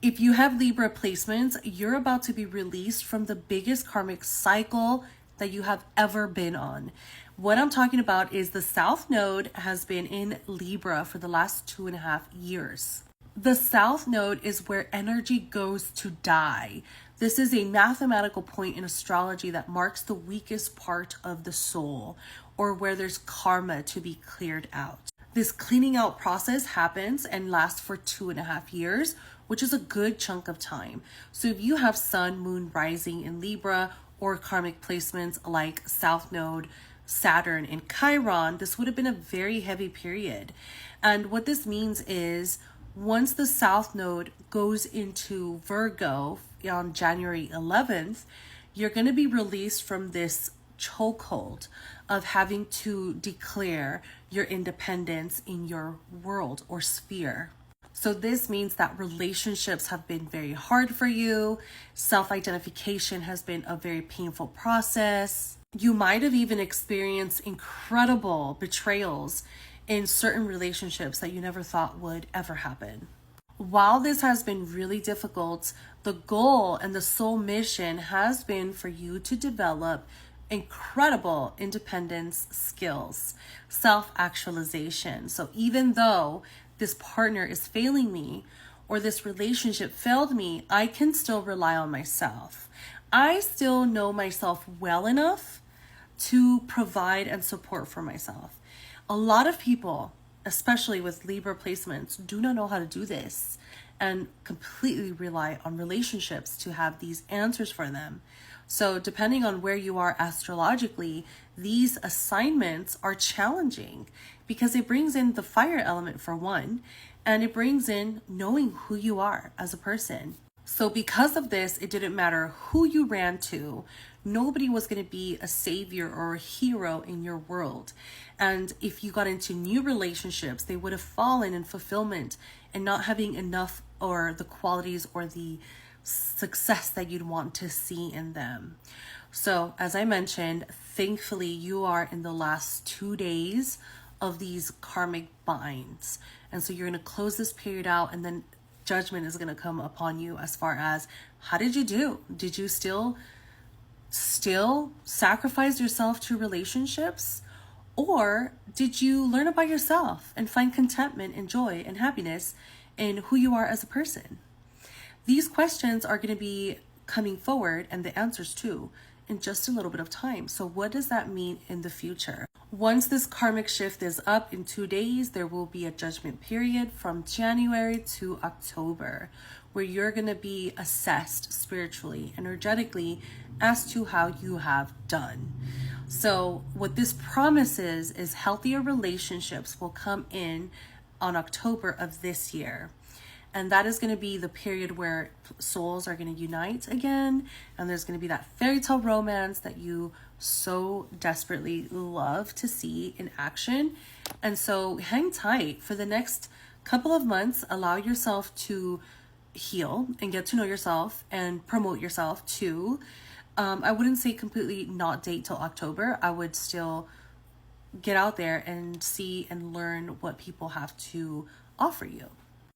If you have Libra placements, you're about to be released from the biggest karmic cycle that you have ever been on. What I'm talking about is the South Node has been in Libra for the last 2.5 years. The South Node is where energy goes to die. This is a mathematical point in astrology that marks the weakest part of the soul, or where there's karma to be cleared out. This cleaning out process happens and lasts for 2.5 years, which is a good chunk of time. So if you have Sun, Moon, Rising in Libra, or karmic placements like South Node, Saturn, and Chiron, this would have been a very heavy period. And what this means is once the South Node goes into Virgo on January 11th, you're going to be released from this chokehold of having to declare your independence in your world or sphere. So this means that relationships have been very hard for you. Self-identification has been a very painful process. You might have even experienced incredible betrayals in certain relationships that you never thought would ever happen. While this has been really difficult, the goal and the soul mission has been for you to develop incredible independence skills, self-actualization. So even though this partner is failing me or this relationship failed me, I can still rely on myself. I still know myself well enough to provide and support for myself. A lot of people, especially with Libra placements, do not know how to do this and completely rely on relationships to have these answers for them. So depending on where you are astrologically, these assignments are challenging because it brings in the fire element for one, and it brings in knowing who you are as a person. So because of this, it didn't matter who you ran to. Nobody was going to be a savior or a hero in your world. And if you got into new relationships, they would have fallen in fulfillment and not having enough or the qualities or the success that you'd want to see in them. So as I mentioned, thankfully you are in the last 2 days of these karmic binds. And so you're going to close this period out, and then judgment is going to come upon you as far as how did you do? Did you still sacrifice yourself to relationships? Or did you learn about yourself and find contentment and joy and happiness in who you are as a person? These questions are going to be coming forward, and the answers too, in just a little bit of time. So what does that mean in the future? Once this karmic shift is up in 2 days, there will be a judgment period from January to October, where you're going to be assessed spiritually, energetically, as to how you have done. So what this promises is healthier relationships will come in on October of this year. And that is going to be the period where souls are going to unite again. And there's going to be that fairy tale romance that you so desperately love to see in action. And so hang tight for the next couple of months. Allow yourself to heal and get to know yourself and promote yourself too. I wouldn't say completely not date till October. I would still get out there and see and learn what people have to offer you.